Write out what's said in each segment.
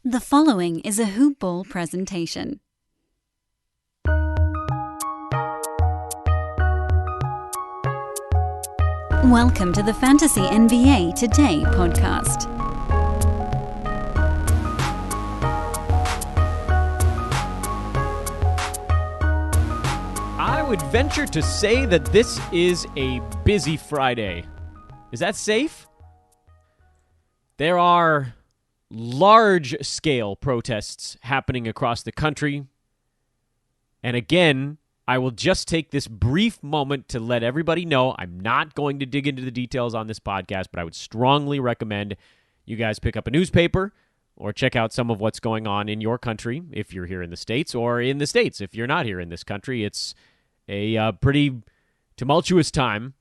The following is a Hoop Ball presentation. Welcome to the Fantasy NBA Today podcast. I would venture to say that this is a busy Friday. Is that safe? There are large-scale protests happening across the country. And again, I will just take this brief moment to let everybody know I'm not going to dig into the details on this podcast, but I would strongly recommend you guys pick up a newspaper or check out some of what's going on in your country if you're here in the States, or in the States if you're not here in this country. It's a pretty tumultuous time.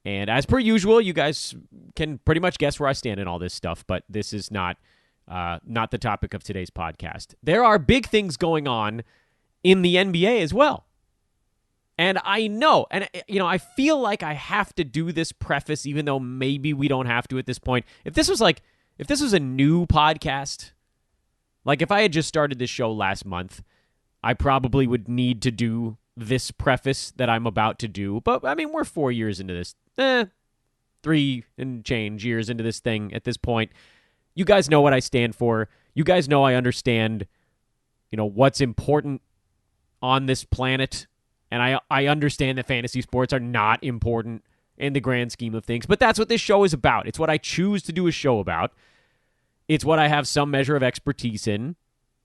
And as per usual, you guys can pretty much guess where I stand in all this stuff, but this is not the topic of today's podcast. There are big things going on in the NBA as well. And I know, and I feel like I have to do this preface, even though maybe we don't have to at this point. If this was a new podcast, like if I had just started this show last month, I probably would need to do this preface that I'm about to do. But I mean, we're 4 years into this, 3 and change years into this thing at this point. You guys know what I stand for. You guys know I understand, what's important on this planet. And I understand that fantasy sports are not important in the grand scheme of things. But that's what this show is about. It's what I choose to do a show about. It's what I have some measure of expertise in,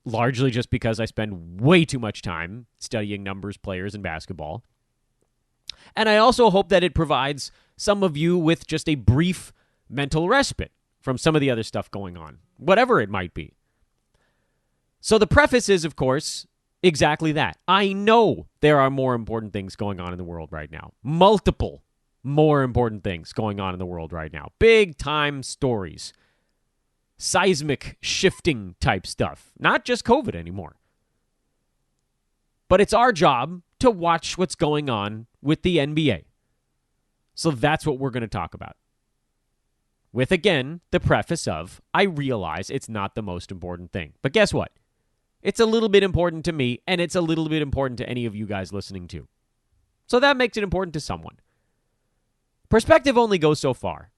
largely just because I spend way too much time studying numbers, players, and basketball. And I also hope that it provides some of you with just a brief mental respite from some of the other stuff going on, whatever it might be. So the preface is, of course, exactly that. I know there are more important things going on in the world right now. Multiple more important things going on in the world right now. Big time stories. Seismic shifting type stuff. Not just COVID anymore. But it's our job to watch what's going on with the NBA. So that's what we're going to talk about. With, again, the preface of, I realize it's not the most important thing. But guess what? It's a little bit important to me, and it's a little bit important to any of you guys listening too. So that makes it important to someone. Perspective only goes so far.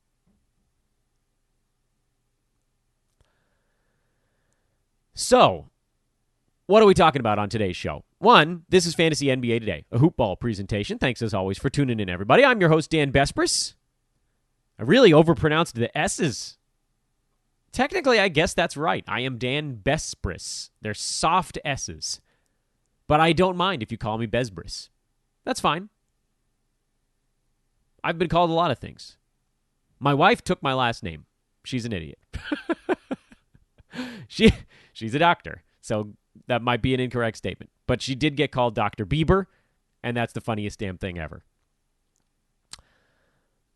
So, what are we talking about on today's show? One, this is Fantasy NBA Today, a hoop ball presentation. Thanks as always for tuning in, everybody. I'm your host, Dan Bespris. I really overpronounced the S's. Technically, I guess that's right. I am Dan Bespris. They're soft S's. But I don't mind if you call me Besbris. That's fine. I've been called a lot of things. My wife took my last name. She's an idiot. She's a doctor, so that might be an incorrect statement. But she did get called Dr. Bieber, and that's the funniest damn thing ever.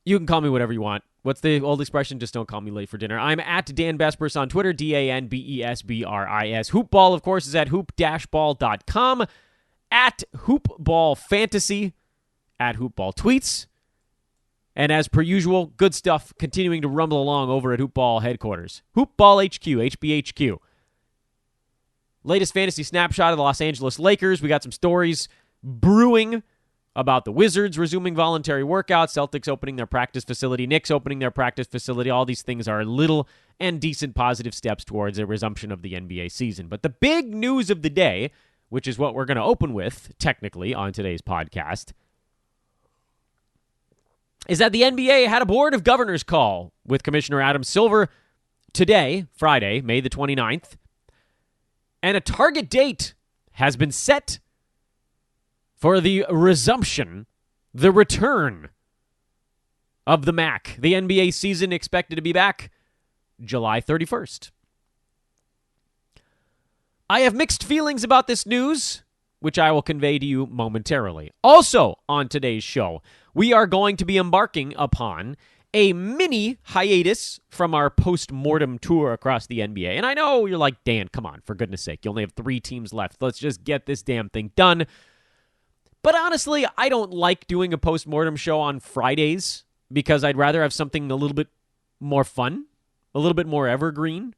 You can call me whatever you want. What's the old expression? Just don't call me late for dinner. I'm at Dan Bespris on Twitter, DanBesbris. Hoopball, of course, is at hoop-ball.com, at hoopballfantasy, at hoopballtweets. And as per usual, good stuff continuing to rumble along over at Hoopball headquarters. Hoopball HQ, HBHQ. Latest fantasy snapshot of the Los Angeles Lakers. We got some stories brewing about the Wizards resuming voluntary workouts, Celtics opening their practice facility, Knicks opening their practice facility. All these things are little and decent positive steps towards a resumption of the NBA season. But the big news of the day, which is what we're going to open with, technically, on today's podcast, is that the NBA had a Board of Governors call with Commissioner Adam Silver today, Friday, May the 29th, and a target date has been set for the resumption, the return of the MAC. The NBA season expected to be back July 31st. I have mixed feelings about this news, which I will convey to you momentarily. Also on today's show, we are going to be embarking upon a mini hiatus from our post-mortem tour across the NBA. And I know you're like, Dan, come on, for goodness sake. You only have 3 teams left. Let's just get this damn thing done. But honestly, I don't like doing a post-mortem show on Fridays because I'd rather have something a little bit more fun, a little bit more evergreen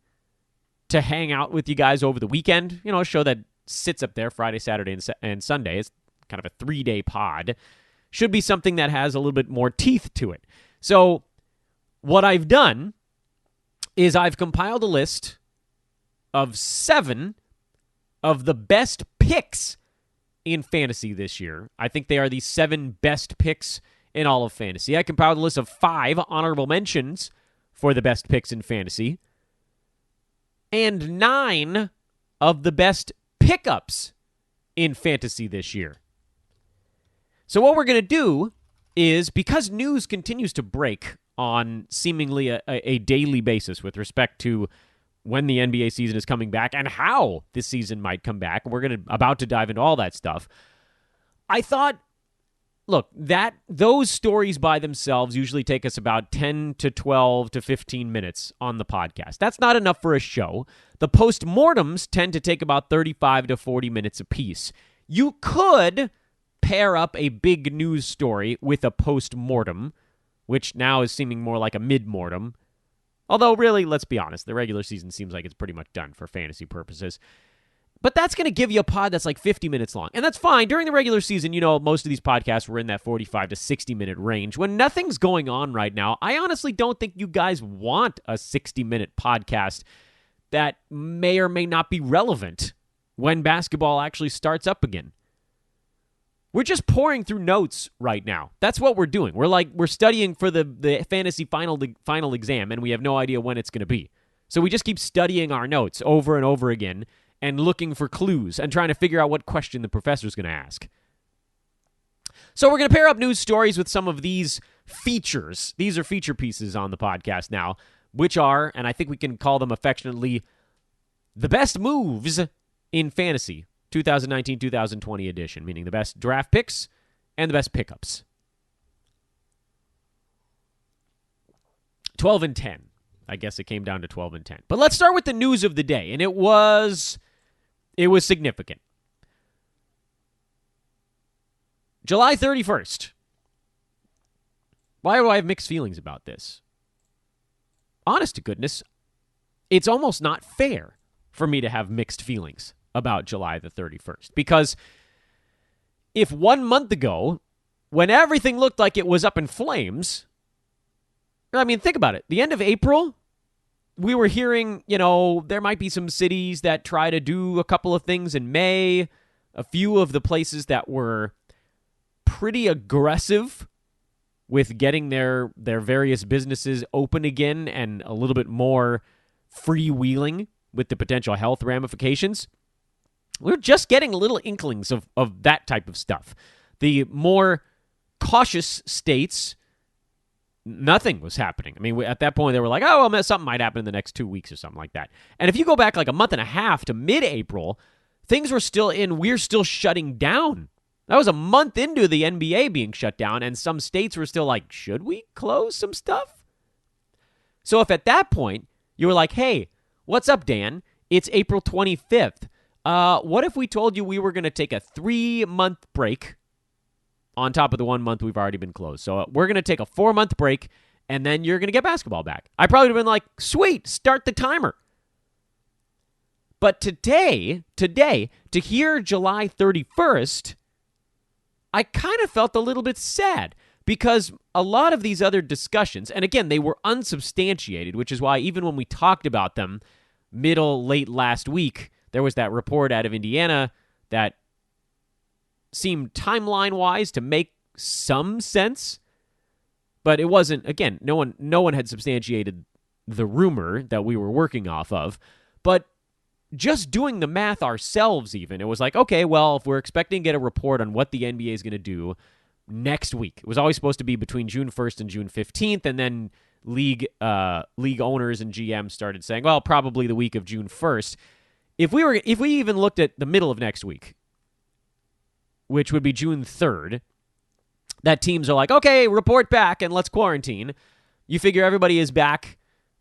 to hang out with you guys over the weekend. You know, a show that sits up there Friday, Saturday, and Sunday. It's kind of a 3-day pod. Should be something that has a little bit more teeth to it. So what I've done is I've compiled a list of 7 of the best picks in fantasy this year. I think they are the 7 best picks in all of fantasy. I compiled a list of 5 honorable mentions for the best picks in fantasy and 9 of the best pickups in fantasy this year. So what we're going to do is, because news continues to break on seemingly a daily basis with respect to when the NBA season is coming back and how this season might come back, we're about to dive into all that stuff. I thought, look, those stories by themselves usually take us about 10 to 12 to 15 minutes on the podcast. That's not enough for a show. The postmortems tend to take about 35 to 40 minutes apiece. You could pair up a big news story with a postmortem, which now is seeming more like a mid-mortem. Although, really, let's be honest, the regular season seems like it's pretty much done for fantasy purposes. But that's going to give you a pod that's like 50 minutes long. And that's fine. During the regular season, you know, most of these podcasts were in that 45 to 60-minute range. When nothing's going on right now, I honestly don't think you guys want a 60-minute podcast that may or may not be relevant when basketball actually starts up again. We're just pouring through notes right now. That's what we're doing. We're studying for the fantasy final exam, and we have no idea when it's going to be. So we just keep studying our notes over and over again and looking for clues and trying to figure out what question the professor's going to ask. So we're going to pair up news stories with some of these features. These are feature pieces on the podcast now, which are, and I think we can call them affectionately, the best moves in fantasy. 2019-2020 edition, meaning the best draft picks and the best pickups. 12 and 10. I guess it came down to 12 and 10. But let's start with the news of the day, and it was significant. July 31st. Why do I have mixed feelings about this? Honest to goodness, it's almost not fair for me to have mixed feelings about July the 31st. Because if 1 month ago, when everything looked like it was up in flames, I mean, think about it. The end of April, we were hearing, you know, there might be some cities that try to do a couple of things in May. A few of the places that were pretty aggressive with getting their various businesses open again and a little bit more freewheeling with the potential health ramifications. We're just getting little inklings of that type of stuff. The more cautious states, nothing was happening. I mean, at that point, they were like, oh, well, something might happen in the next 2 weeks or something like that. And if you go back like a month and a half to mid-April, things were still we're still shutting down. That was a month into the NBA being shut down, and some states were still like, should we close some stuff? So if at that point, you were like, hey, what's up, Dan? It's April 25th. What if we told you we were going to take a 3-month break on top of the 1 month we've already been closed? So we're going to take a 4-month break, and then you're going to get basketball back. I probably would have been like, sweet, start the timer. But today, to hear July 31st, I kind of felt a little bit sad because a lot of these other discussions, and again, they were unsubstantiated, which is why even when we talked about them late last week, there was that report out of Indiana that seemed timeline-wise to make some sense, but it wasn't, again, no one had substantiated the rumor that we were working off of, but just doing the math ourselves even, it was like, okay, well, if we're expecting to get a report on what the NBA is going to do next week, it was always supposed to be between June 1st and June 15th, and then league owners and GMs started saying, well, probably the week of June 1st. If we even looked at the middle of next week, which would be June 3rd, that teams are like, okay, report back and let's quarantine. You figure everybody is back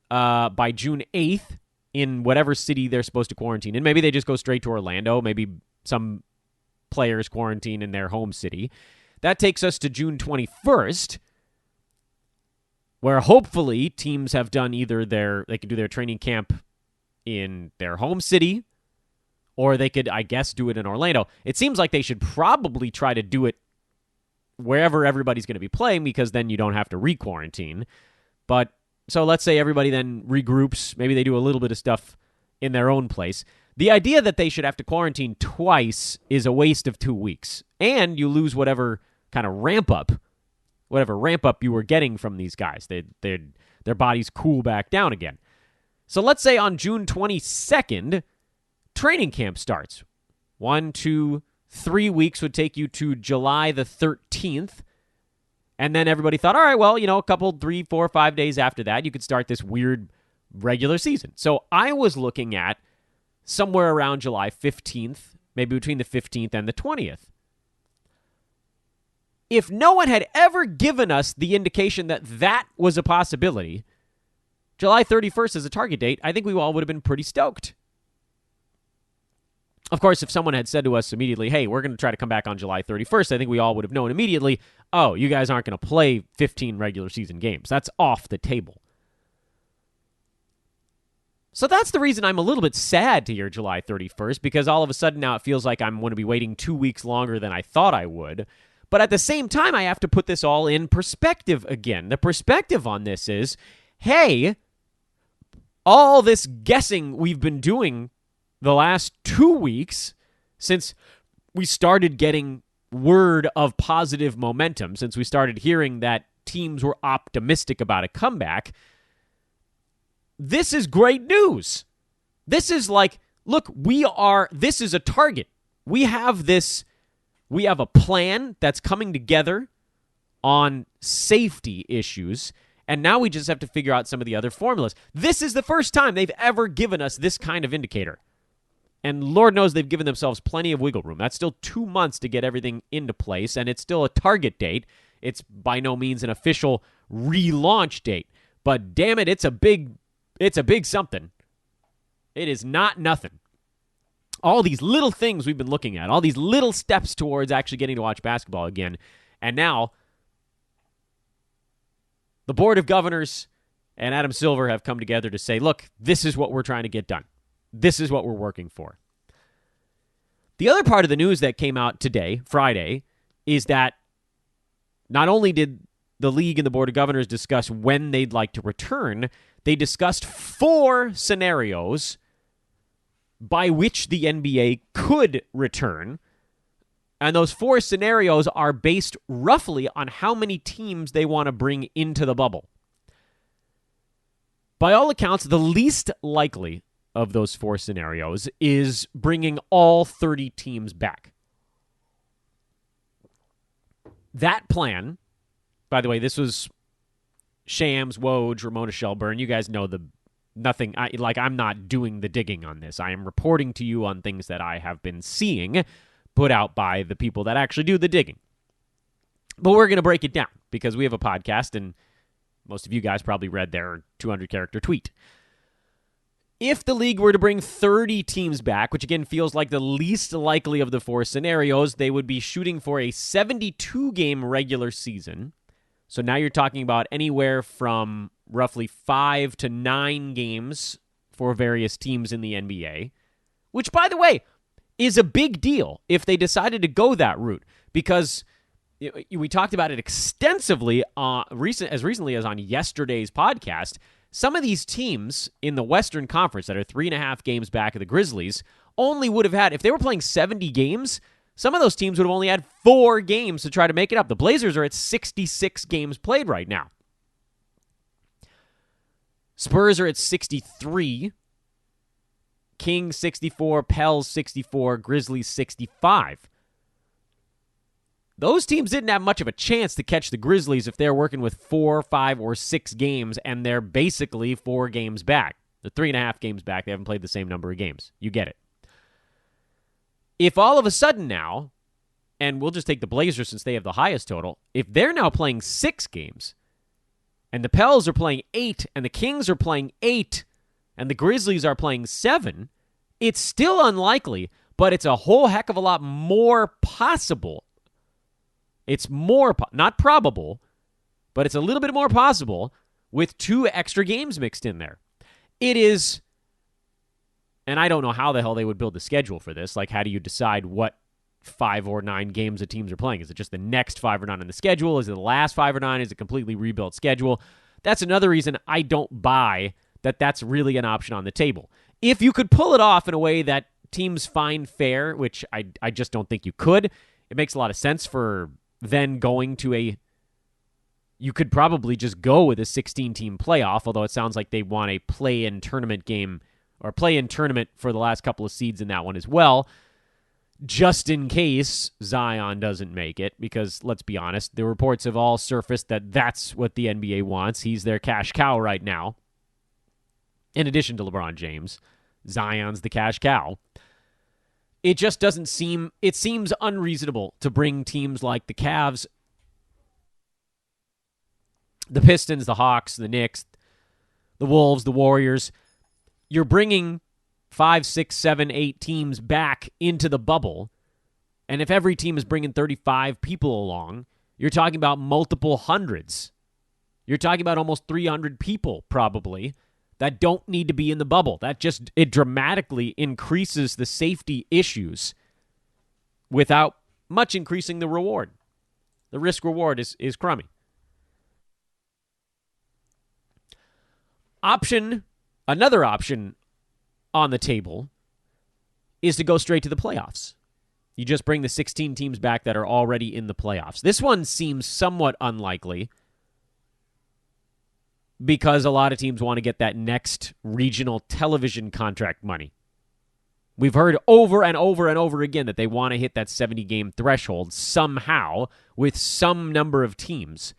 by June 8th in whatever city they're supposed to quarantine in. Maybe they just go straight to Orlando. Maybe some players quarantine in their home city. That takes us to June 21st, where hopefully teams have done either they can do their training camp in their home city, or they could, I guess, do it in Orlando. It seems like they should probably try to do it wherever everybody's going to be playing, because then you don't have to re-quarantine. But so let's say everybody then regroups. Maybe they do a little bit of stuff in their own place. The idea that they should have to quarantine twice is a waste of 2 weeks. And you lose whatever kind of ramp up you were getting from these guys. Their bodies cool back down again. So let's say on June 22nd, training camp starts. 1, 2, 3 weeks would take you to July the 13th. And then everybody thought, all right, well, a couple, 3, 4, 5 days after that, you could start this weird regular season. So I was looking at somewhere around July 15th, maybe between the 15th and the 20th. If no one had ever given us the indication that that was a possibility, July 31st as a target date, I think we all would have been pretty stoked. Of course, if someone had said to us immediately, hey, we're going to try to come back on July 31st, I think we all would have known immediately, oh, you guys aren't going to play 15 regular season games. That's off the table. So that's the reason I'm a little bit sad to hear July 31st, because all of a sudden now it feels like I'm going to be waiting 2 weeks longer than I thought I would. But at the same time, I have to put this all in perspective again. The perspective on this is, hey, all this guessing we've been doing the last 2 weeks since we started getting word of positive momentum, since we started hearing that teams were optimistic about a comeback, this is great news. This is like, look, this is a target. We have a plan that's coming together on safety issues, and now we just have to figure out some of the other formulas. This is the first time they've ever given us this kind of indicator. And Lord knows they've given themselves plenty of wiggle room. That's still 2 months to get everything into place, and it's still a target date. It's by no means an official relaunch date. But damn it, it's a big something. It is not nothing. All these little things we've been looking at, all these little steps towards actually getting to watch basketball again. And now, the Board of Governors and Adam Silver have come together to say, look, this is what we're trying to get done. This is what we're working for. The other part of the news that came out today, Friday, is that not only did the league and the Board of Governors discuss when they'd like to return, they discussed 4 scenarios by which the NBA could return. And those 4 scenarios are based roughly on how many teams they want to bring into the bubble. By all accounts, the least likely of those 4 scenarios is bringing all 30 teams back. That plan, by the way, this was Shams, Woj, Ramona Shelburne. You guys know I'm not doing the digging on this. I am reporting to you on things that I have been seeing put out by the people that actually do the digging. But we're going to break it down because we have a podcast, and most of you guys probably read their 200-character tweet. If the league were to bring 30 teams back, which again feels like the least likely of the 4 scenarios, they would be shooting for a 72-game regular season. So now you're talking about anywhere from roughly 5 to 9 games for various teams in the NBA, which, by the way, is a big deal if they decided to go that route, because we talked about it extensively as recently as on yesterday's podcast. Some of these teams in the Western Conference that are 3.5 games back of the Grizzlies only would have had, if they were playing 70 games, some of those teams would have only had 4 games to try to make it up. The Blazers are at 66 games played right now. Spurs are at 63. Kings 64, Pels 64, Grizzlies 65. Those teams didn't have much of a chance to catch the Grizzlies if they're working with 4, 5, or 6 games, and they're basically 4 games back. They're 3.5 games back. They haven't played the same number of games. You get it. If all of a sudden now, and we'll just take the Blazers since they have the highest total, if they're now playing 6 games, and the Pels are playing 8, and the Kings are playing 8, and the Grizzlies are playing 7, it's still unlikely, but it's a whole heck of a lot more possible. It's more, not probable, but it's a little bit more possible with 2 extra games mixed in there. It is And I don't know how the hell they would build the schedule for this. Like, how do you decide what 5 or 9 games the teams are playing? Is it just the next 5 or 9 on the schedule? Is it the last 5 or 9? Is it a completely rebuilt schedule? That's another reason I don't buy that that's really an option on the table. If you could pull it off in a way that teams find fair, which I just don't think you could, it makes a lot of sense for then going to a... You could probably just go with a 16-team playoff, although it sounds like they want a play-in tournament game or play-in tournament for the last couple of seeds in that one as well, just in case Zion doesn't make it, because let's be honest, the reports have all surfaced that that's what the NBA wants. He's their cash cow right now. In addition to LeBron James, Zion's the cash cow. It just doesn't seem... It seems unreasonable to bring teams like the Cavs, the Pistons, the Hawks, the Knicks, the Wolves, the Warriors. You're bringing 5, 6, 7, 8 teams back into the bubble. And if every team is bringing 35 people along, you're talking about multiple hundreds. You're talking about almost 300 people, probably, that don't need to be in the bubble. It dramatically increases the safety issues without much increasing the reward. The risk-reward is crummy. Another option on the table is to go straight to the playoffs. You just bring the 16 teams back that are already in the playoffs. This one seems somewhat unlikely because a lot of teams want to get that next regional television contract money. We've heard over and over and over again that they want to hit that 70-game threshold somehow with some number of teams.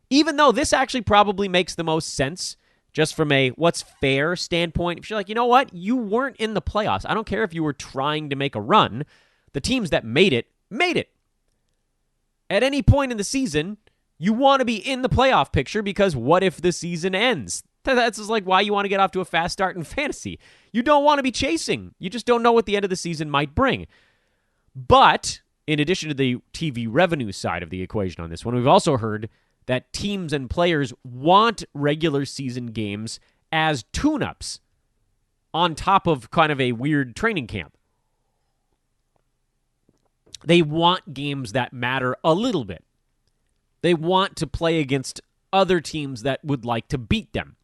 Even though this actually probably makes the most sense just from a what's fair standpoint. If you're like, you know what? You weren't in the playoffs. I don't care if you were trying to make a run. The teams that made it, made it. At any point in the season, you want to be in the playoff picture because what if the season ends? That's just like why you want to get off to a fast start in fantasy. You don't want to be chasing. You just don't know what the end of the season might bring. But in addition to the TV revenue side of the equation on this one, we've also heard that teams and players want regular season games as tune-ups on top of kind of a weird training camp. They want games that matter a little bit. They want to play against other teams that would like to beat them.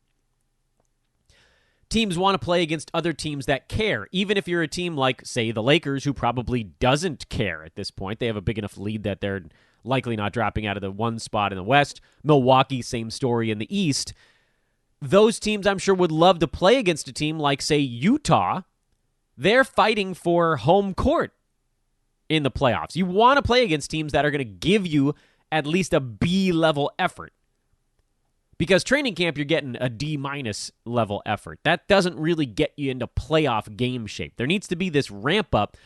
Teams want to play against other teams that care, even if you're a team like, say, the Lakers, who probably doesn't care at this point. They have a big enough lead that they're likely not dropping out of the one spot in the West. Milwaukee, same story in the East. Those teams, I'm sure, would love to play against a team like, say, Utah. They're fighting for home court in the playoffs. You want to play against teams that are going to give you at least a B-level effort. Because training camp, you're getting a D- level effort. That doesn't really get you into playoff game shape. There needs to be this ramp up.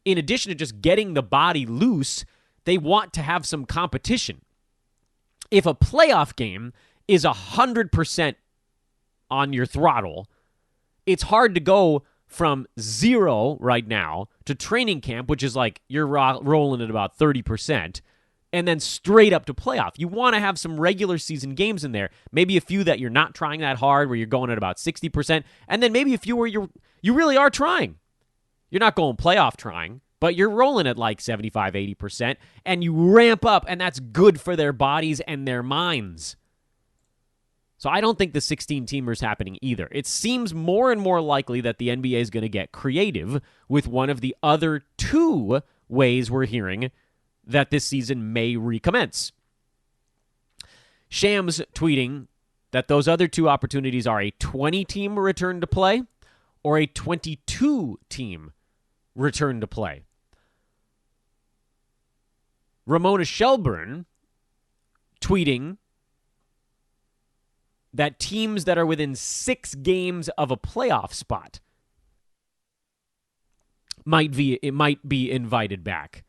In addition to just getting the body loose, they want to have some competition. If a playoff game is 100% on your throttle, it's hard to go from 0 right now to training camp, which is like you're rolling at about 30%, and then straight up to playoff. You want to have some regular season games in there. Maybe a few that you're not trying that hard, where you're going at about 60%, and then maybe a few where you really are trying. You're not going playoff trying, but you're rolling at like 75, 80%, and you ramp up, and that's good for their bodies and their minds. So I don't think the 16-teamer is happening either. It seems more and more likely that the NBA is going to get creative with one of the other 2 ways we're hearing that this season may recommence. Shams tweeting that those other 2 opportunities are a 20-team return to play or a 22-team return to play. Ramona Shelburne tweeting that teams that are within 6 games of a playoff spot might be invited back,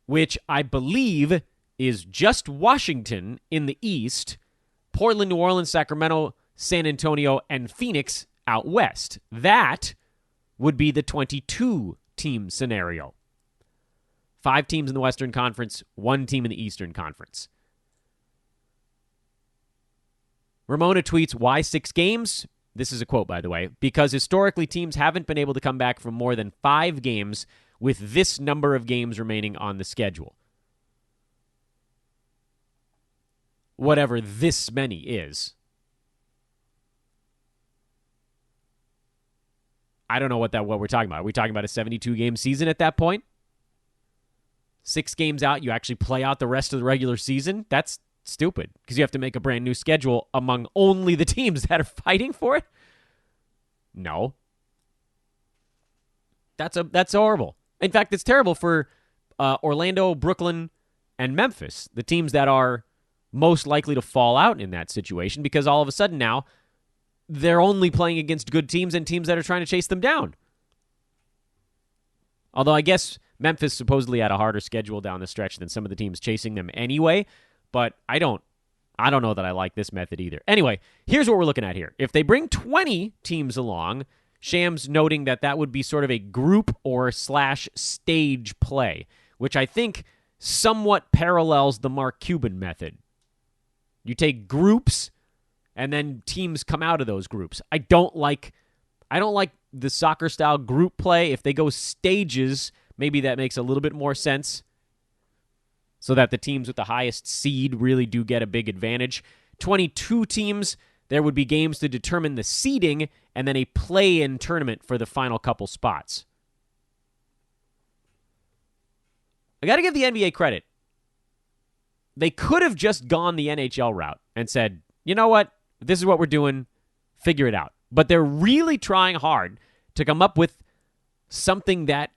which I believe is just Washington in the East, Portland, New Orleans, Sacramento, San Antonio, and Phoenix out west. That would be the 22-team scenario. 5 teams in the Western Conference, 1 team in the Eastern Conference. Ramona tweets, why 6 games? This is a quote, by the way, because historically teams haven't been able to come back from more than 5 games with this number of games remaining on the schedule. Whatever this many is. I don't know what we're talking about. Are we talking about a 72-game season at that point? 6 games out, you actually play out the rest of the regular season? That's stupid, because you have to make a brand new schedule among only the teams that are fighting for it? No. That's horrible. In fact, it's terrible for Orlando, Brooklyn, and Memphis, the teams that are most likely to fall out in that situation, because all of a sudden now they're only playing against good teams and teams that are trying to chase them down. Although I guess Memphis supposedly had a harder schedule down the stretch than some of the teams chasing them anyway, but I don't know that I like this method either. Anyway, here's what we're looking at here. If they bring 20 teams along, Shams noting that would be sort of a group or / stage play, which I think somewhat parallels the Mark Cuban method. You take groups, and then teams come out of those groups. I don't like the soccer-style group play. If they go stages, maybe that makes a little bit more sense, so that the teams with the highest seed really do get a big advantage. 22 teams, there would be games to determine the seeding, and then a play-in tournament for the final couple spots. I got to give the NBA credit. They could have just gone the NHL route and said, you know what? This is what we're doing. Figure it out. But they're really trying hard to come up with something that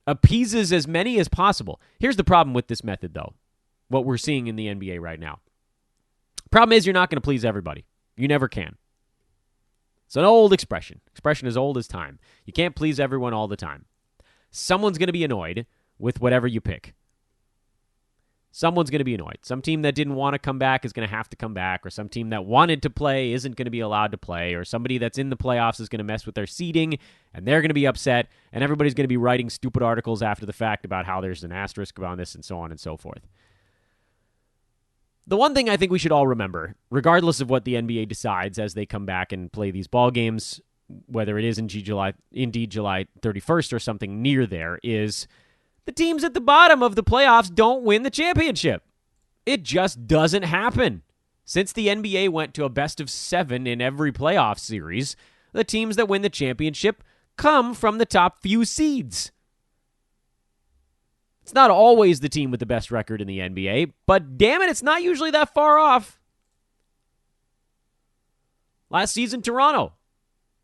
appeases as many as possible. Here's the problem with this method, though, what we're seeing in the NBA right now. Problem is, you're not going to please everybody. You never can. It's an old expression. Expression as old as time. You can't please everyone all the time. Someone's going to be annoyed with whatever you pick. Someone's going to be annoyed. Some team that didn't want to come back is going to have to come back, or some team that wanted to play isn't going to be allowed to play, or somebody that's in the playoffs is going to mess with their seeding, and they're going to be upset, and everybody's going to be writing stupid articles after the fact about how there's an asterisk on this and so on and so forth. The one thing I think we should all remember, regardless of what the NBA decides as they come back and play these ball games, whether it is indeed July 31st or something near there, is the teams at the bottom of the playoffs don't win the championship. It just doesn't happen. Since the NBA went to a best of 7 in every playoff series, the teams that win the championship come from the top few seeds. It's not always the team with the best record in the NBA, but damn it, it's not usually that far off. Last season, Toronto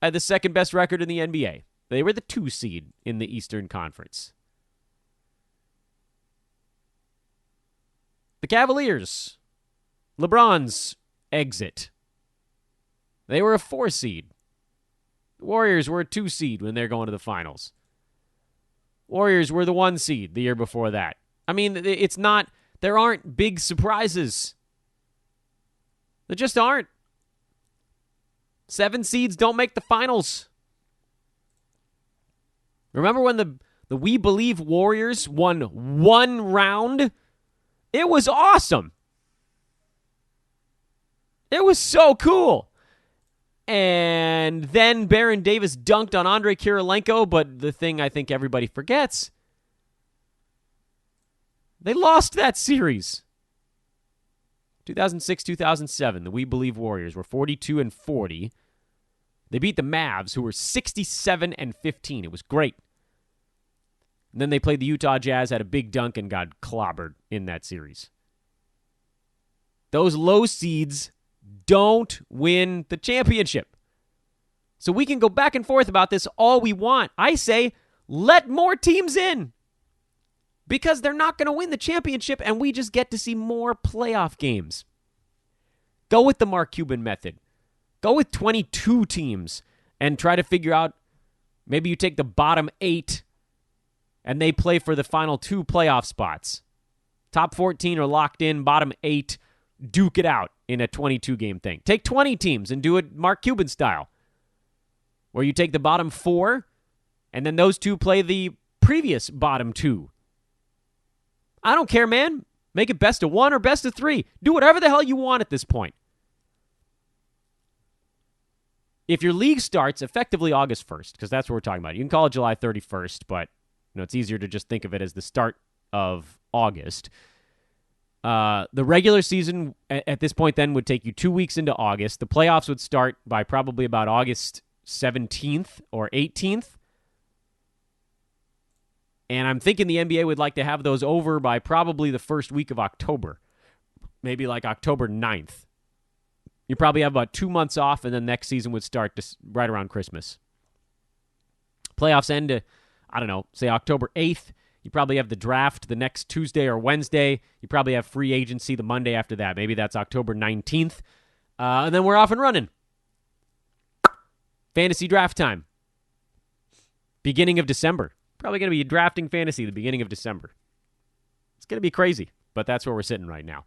had the second best record in the NBA. They were the 2 seed in the Eastern Conference. The Cavaliers, LeBron's exit. They were a 4 seed. The Warriors were a 2 seed when they're going to the finals. Warriors were the 1 seed the year before that. I mean, there aren't big surprises. There just aren't. 7 seeds don't make the finals. Remember when the We Believe Warriors won 1 round? It was awesome. It was so cool. And then Baron Davis dunked on Andrei Kirilenko, but the thing I think everybody forgets, they lost that series. 2006-2007, the We Believe Warriors were 42-40. They beat the Mavs, who were 67-15. It was great. And then they played the Utah Jazz, had a big dunk, and got clobbered in that series. Those low seeds don't win the championship. So we can go back and forth about this all we want. I say, let more teams in. Because they're not going to win the championship, and we just get to see more playoff games. Go with the Mark Cuban method. Go with 22 teams and try to figure out, maybe you take the bottom 8 and they play for the final 2 playoff spots. Top 14 are locked in, bottom 8 duke it out in a 22-game thing. Take 20 teams and do it Mark Cuban style, where you take the bottom 4 and then those 2 play the previous bottom 2. I don't care, man. Make it best of 1 or best of 3. Do whatever the hell you want at this point. if your league starts effectively August 1st, because that's what we're talking about. You can call it July 31st, but it's easier to just think of it as the start of August. The regular season at this point then would take you 2 weeks into August. The playoffs would start by probably about August 17th or 18th. And I'm thinking the NBA would like to have those over by probably the first week of October. Maybe like October 9th. You probably have about 2 months off, and then next season would start right around Christmas. Playoffs end, say October 8th. You probably have the draft the next Tuesday or Wednesday. You probably have free agency the Monday after that. Maybe that's October 19th. And then we're off and running. Fantasy draft time. Beginning of December. Probably going to be drafting fantasy the beginning of December. It's going to be crazy, but that's where we're sitting right now.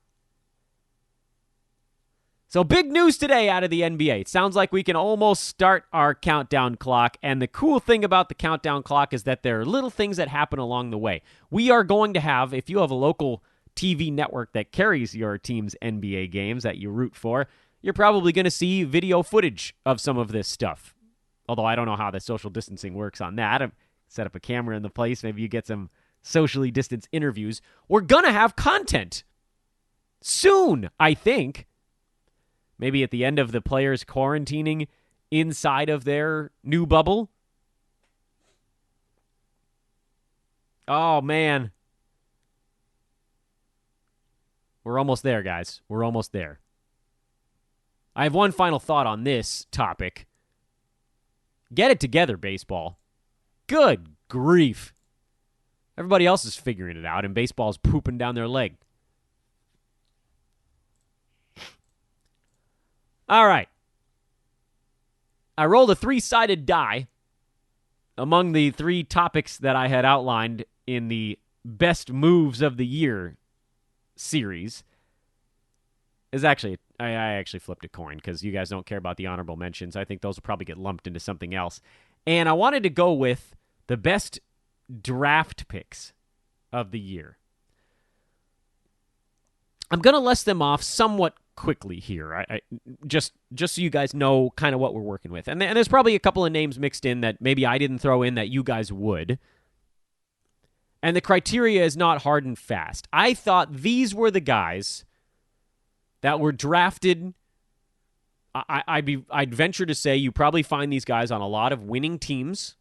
So big news today out of the NBA. It sounds like we can almost start our countdown clock, and the cool thing about the countdown clock is that there are little things that happen along the way. We are going to have, if you have a local TV network that carries your team's NBA games that you root for, you're probably going to see video footage of some of this stuff. Although I don't know how the social distancing works on that. Set up a camera in the place. Maybe you get some socially distanced interviews. We're going to have content soon, I think. Maybe at the end of the players quarantining inside of their new bubble. Oh, man. We're almost there, guys. We're almost there. I have one final thought on this topic. Get it together, baseball. Good grief. Everybody else is figuring it out, and baseball's pooping down their leg. All right. I rolled a 3-sided die among the 3 topics that I had outlined in the Best Moves of the Year series. I actually flipped a coin because you guys don't care about the honorable mentions. I think those will probably get lumped into something else. And I wanted to go with the best draft picks of the year. I'm going to list them off somewhat quickly here, I just so you guys know kind of what we're working with. And there's probably a couple of names mixed in that maybe I didn't throw in that you guys would. And the criteria is not hard and fast. I thought these were the guys that were drafted. I'd venture to say you probably find these guys on a lot of winning teams.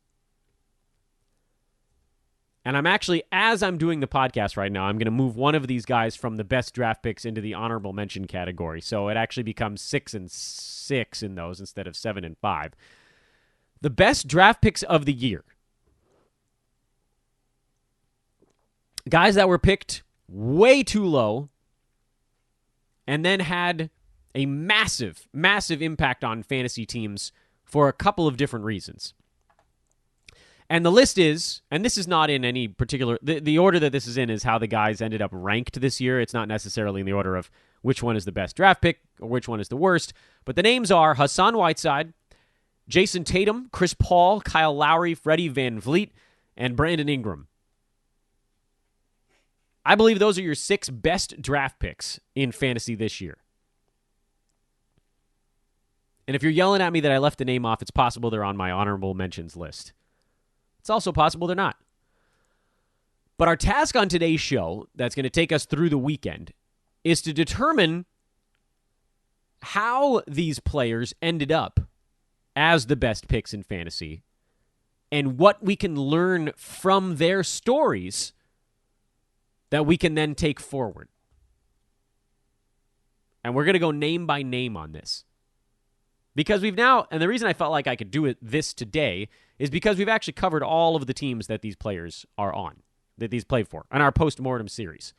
And I'm actually, as I'm doing the podcast right now, I'm going to move one of these guys from the best draft picks into the honorable mention category. So it actually becomes 6 and 6 in those instead of 7 and 5. The best draft picks of the year. Guys that were picked way too low and then had a massive, massive impact on fantasy teams for a couple of different reasons. And the list is, and this is not in any particular, the order that this is in is how the guys ended up ranked this year. It's not necessarily in the order of which one is the best draft pick or which one is the worst. But the names are Hassan Whiteside, Jason Tatum, Chris Paul, Kyle Lowry, Freddie Van Vliet, and Brandon Ingram. I believe those are your 6 best draft picks in fantasy this year. And if you're yelling at me that I left the name off, it's possible they're on my honorable mentions list. It's also possible they're not. But our task on today's show, that's going to take us through the weekend, is to determine how these players ended up as the best picks in fantasy and what we can learn from their stories that we can then take forward. And we're going to go name by name on this. Because we've now, and the reason I felt like I could do this today is because we've actually covered all of the teams that these players are on, that these play for, on our post-mortem series.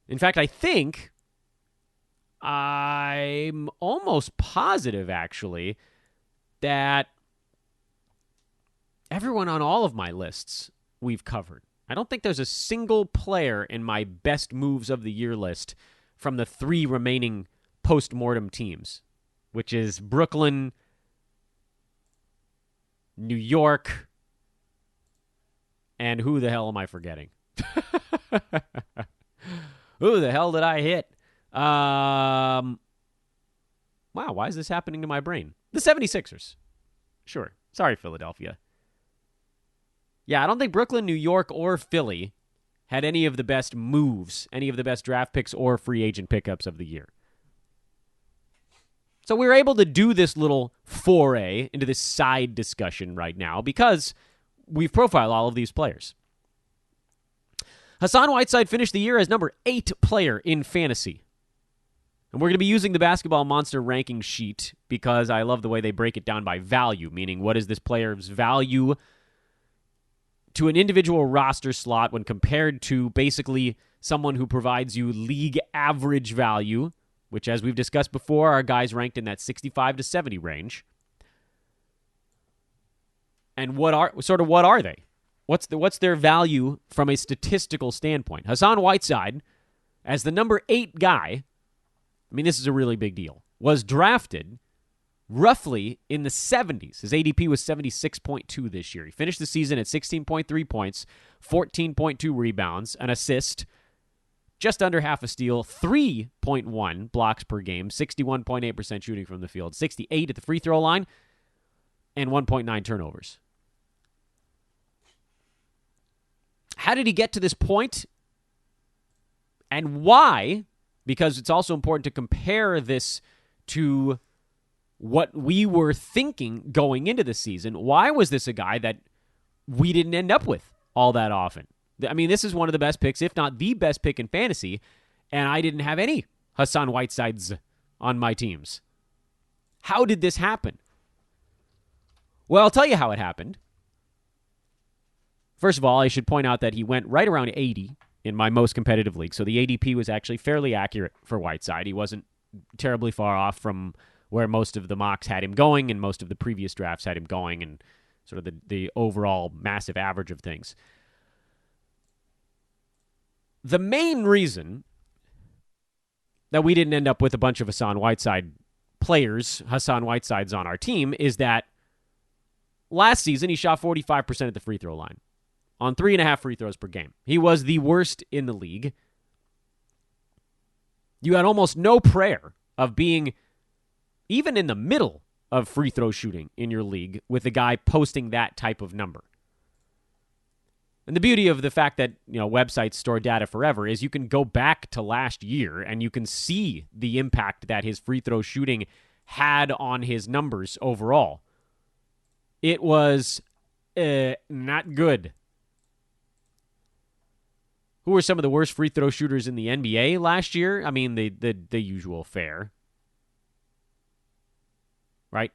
In fact, I think, I'm almost positive, actually, that everyone on all of my lists we've covered. I don't think there's a single player in my best moves of the year list from the 3 remaining post-mortem teams, which is Brooklyn, New York, and who the hell am I forgetting? Who the hell did I hit? Wow, why is this happening to my brain? The 76ers. Sure. Sorry, Philadelphia. Yeah, I don't think Brooklyn, New York, or Philly had any of the best moves, any of the best draft picks or free agent pickups of the year. So we're able to do this little foray into this side discussion right now because we've profiled all of these players. Hassan Whiteside finished the year as number 8 player in fantasy. And we're going to be using the Basketball Monster ranking sheet because I love the way they break it down by value, meaning what is this player's value to an individual roster slot when compared to basically someone who provides you league average value, which, as we've discussed before, are guys ranked in that 65 to 70 range. And what are they? What's their value from a statistical standpoint? Hassan Whiteside, as the number 8 guy, I mean, this is a really big deal, was drafted roughly in the 70s. His ADP was 76.2 this year. He finished the season at 16.3 points, 14.2 rebounds, an assist, just under half a steal, 3.1 blocks per game, 61.8% shooting from the field, 68 at the free throw line, and 1.9 turnovers. How did he get to this point? And why? Because it's also important to compare this to what we were thinking going into the season. Why was this a guy that we didn't end up with all that often? I mean, this is one of the best picks, if not the best pick in fantasy, and I didn't have any Hassan Whitesides on my teams. How did this happen? Well, I'll tell you how it happened. First of all, I should point out that he went right around 80 in my most competitive league, so the ADP was actually fairly accurate for Whiteside. He wasn't terribly far off from where most of the mocks had him going and most of the previous drafts had him going and sort of the overall massive average of things. The main reason that we didn't end up with a bunch of Hassan Whitesides on our team, is that last season he shot 45% at the free throw line on 3.5 free throws per game. He was the worst in the league. You had almost no prayer of being even in the middle of free throw shooting in your league with a guy posting that type of number. And the beauty of the fact that, websites store data forever is you can go back to last year and you can see the impact that his free throw shooting had on his numbers overall. It was not good. Who were some of the worst free throw shooters in the NBA last year? I mean, the usual fare. Right?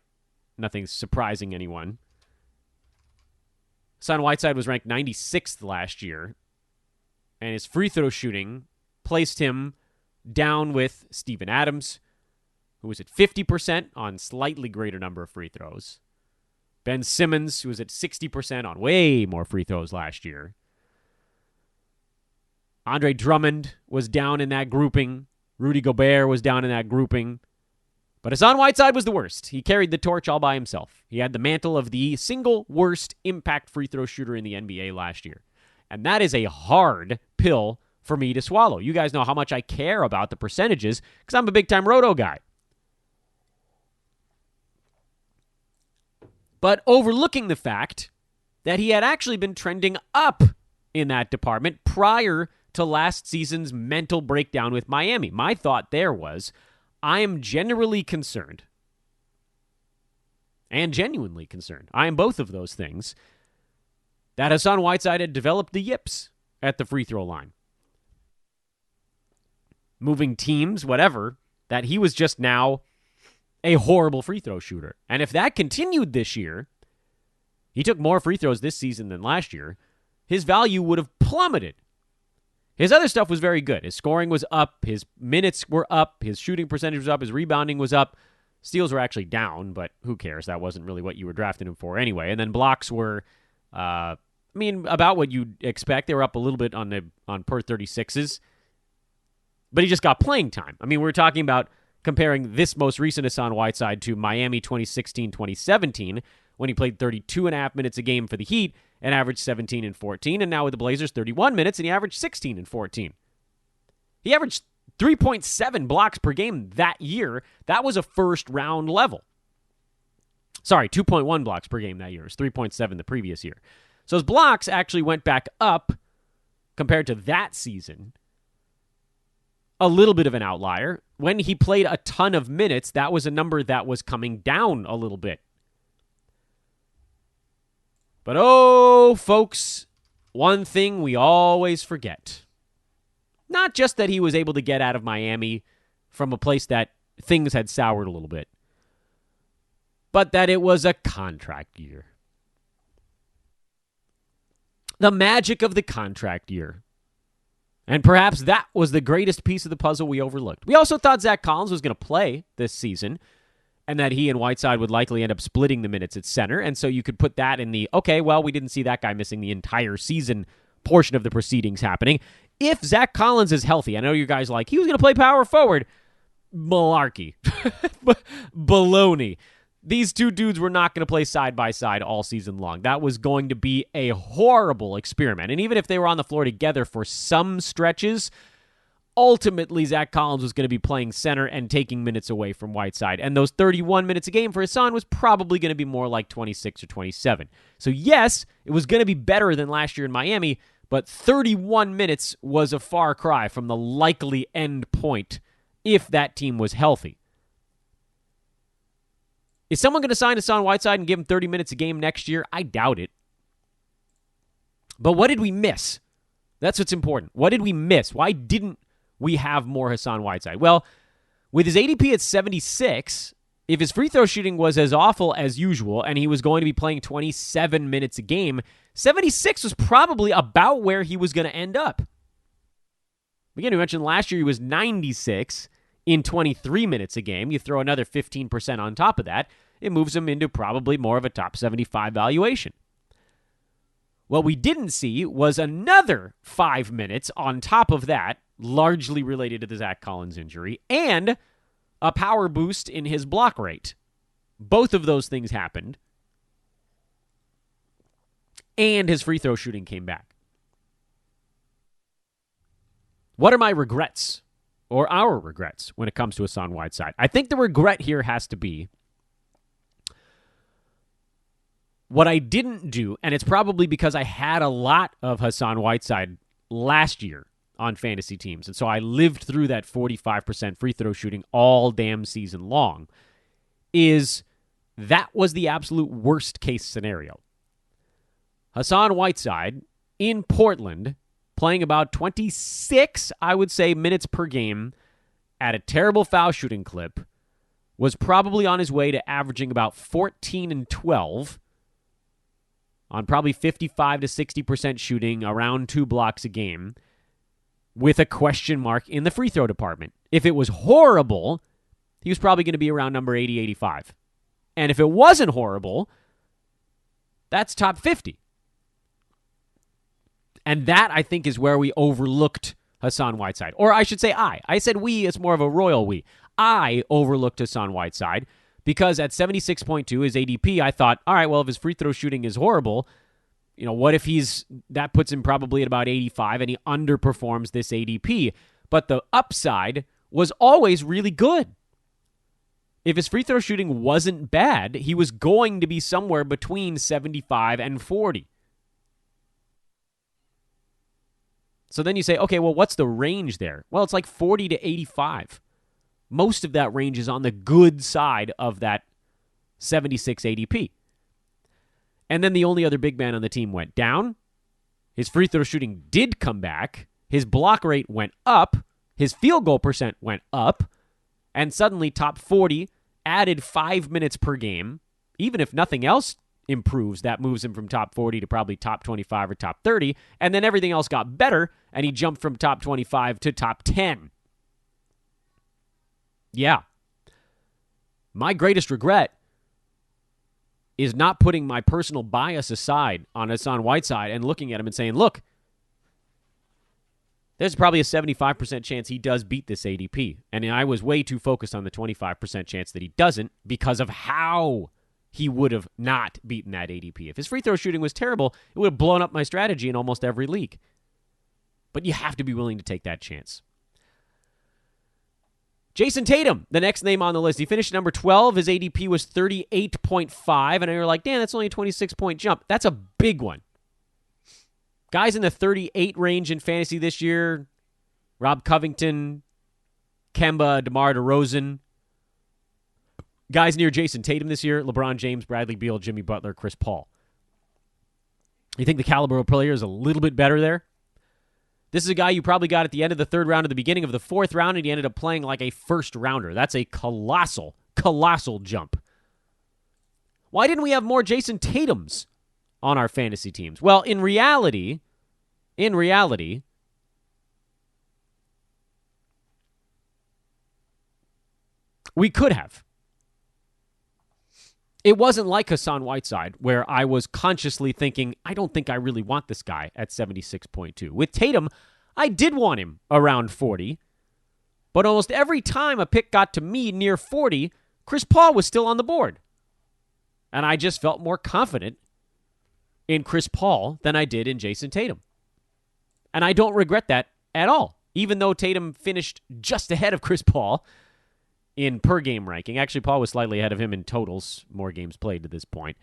Nothing surprising anyone. Hassan Whiteside was ranked 96th last year, and his free throw shooting placed him down with Steven Adams, who was at 50% on slightly greater number of free throws. Ben Simmons, who was at 60% on way more free throws last year. Andre Drummond was down in that grouping. Rudy Gobert was down in that grouping. But Hassan Whiteside was the worst. He carried the torch all by himself. He had the mantle of the single worst impact free throw shooter in the NBA last year. And that is a hard pill for me to swallow. You guys know how much I care about the percentages because I'm a big-time roto guy. But overlooking the fact that he had actually been trending up in that department prior to last season's mental breakdown with Miami. My thought there was, I am generally concerned and genuinely concerned. I am both of those things. That Hassan Whiteside had developed the yips at the free throw line. Moving teams, whatever, that he was just now a horrible free throw shooter. And if that continued this year, he took more free throws this season than last year, his value would have plummeted. His other stuff was very good. His scoring was up. His minutes were up. His shooting percentage was up. His rebounding was up. Steals were actually down, but who cares? That wasn't really what you were drafting him for anyway. And then blocks were, about what you'd expect. They were up a little bit on per 36s. But he just got playing time. I mean, we're talking about comparing this most recent Hassan Whiteside to Miami 2016-2017, when he played 32.5 minutes a game for the Heat and averaged 17 and 14, and now with the Blazers, 31 minutes, and he averaged 16 and 14. He averaged 3.7 blocks per game that year. That was a first-round level. Sorry, 2.1 blocks per game that year. It was 3.7 the previous year. So his blocks actually went back up compared to that season. A little bit of an outlier. When he played a ton of minutes, that was a number that was coming down a little bit. But oh, folks, one thing we always forget. Not just that he was able to get out of Miami from a place that things had soured a little bit, but that it was a contract year. The magic of the contract year. And perhaps that was the greatest piece of the puzzle we overlooked. We also thought Zach Collins was going to play this season and that he and Whiteside would likely end up splitting the minutes at center. And so you could put that in the, okay, well, we didn't see that guy missing the entire season portion of the proceedings happening. If Zach Collins is healthy, I know you guys are like, he was going to play power forward. Malarkey. Baloney. These two dudes were not going to play side by side all season long. That was going to be a horrible experiment. And even if they were on the floor together for some stretches, ultimately Zach Collins was going to be playing center and taking minutes away from Whiteside. And those 31 minutes a game for Hassan was probably going to be more like 26 or 27. So yes, it was going to be better than last year in Miami, but 31 minutes was a far cry from the likely end point if that team was healthy. Is someone going to sign Hassan Whiteside and give him 30 minutes a game next year? I doubt it. But what did we miss? That's what's important. What did we miss? Why didn't we have more Hassan Whiteside? Well, with his ADP at 76, if his free throw shooting was as awful as usual and he was going to be playing 27 minutes a game, 76 was probably about where he was going to end up. Again, we mentioned last year he was 96 in 23 minutes a game. You throw another 15% on top of that, it moves him into probably more of a top 75 valuation. What we didn't see was another 5 minutes on top of that, largely related to the Zach Collins injury, and a power boost in his block rate. Both of those things happened, and his free throw shooting came back. What are my regrets, or our regrets, when it comes to Hassan Whiteside? I think the regret here has to be what I didn't do, and it's probably because I had a lot of Hassan Whiteside last year on fantasy teams, and so I lived through that 45% free throw shooting all damn season long, is that was the absolute worst case scenario. Hassan Whiteside in Portland playing about 26, I would say, minutes per game at a terrible foul shooting clip, was probably on his way to averaging about 14 and 12 on probably 55 to 60% shooting, around 2 blocks a game, with a question mark in the free throw department. If it was horrible, he was probably going to be around number 80, 85. And if it wasn't horrible, that's top 50. And that, I think, is where we overlooked Hassan Whiteside. Or I should say I. I said we, it's more of a royal we. I overlooked Hassan Whiteside because at 76.2, his ADP, I thought, all right, well, if his free throw shooting is horrible, what if that puts him probably at about 85 and he underperforms this ADP? But the upside was always really good. If his free throw shooting wasn't bad, he was going to be somewhere between 75 and 40. So then you say, okay, well, what's the range there? Well, it's like 40 to 85. Most of that range is on the good side of that 76 ADP. And then the only other big man on the team went down. His free throw shooting did come back. His block rate went up. His field goal percent went up. And suddenly top 40 added 5 minutes per game. Even if nothing else improves, that moves him from top 40 to probably top 25 or top 30. And then everything else got better, and he jumped from top 25 to top 10. Yeah. My greatest regret is not putting my personal bias aside on Hassan Whiteside and looking at him and saying, look, there's probably a 75% chance he does beat this ADP. And I was way too focused on the 25% chance that he doesn't because of how he would have not beaten that ADP. If his free throw shooting was terrible, it would have blown up my strategy in almost every league. But you have to be willing to take that chance. Jason Tatum, the next name on the list. He finished number 12. His ADP was 38.5. And you're like, damn, that's only a 26-point jump. That's a big one. Guys in the 38 range in fantasy this year, Rob Covington, Kemba, DeMar DeRozan. Guys near Jason Tatum this year, LeBron James, Bradley Beal, Jimmy Butler, Chris Paul. You think the caliber of player is a little bit better there? This is a guy you probably got at the end of the third round or the beginning of the fourth round, and he ended up playing like a first rounder. That's a colossal jump. Why didn't we have more Jason Tatums on our fantasy teams? Well, in reality, we could have. It wasn't like Hassan Whiteside, where I was consciously thinking, I don't think I really want this guy at 76.2. With Tatum, I did want him around 40, but almost every time a pick got to me near 40, Chris Paul was still on the board. And I just felt more confident in Chris Paul than I did in Jason Tatum. And I don't regret that at all, even though Tatum finished just ahead of Chris Paul in per-game ranking. Actually, Paul was slightly ahead of him in totals, more games played to this point.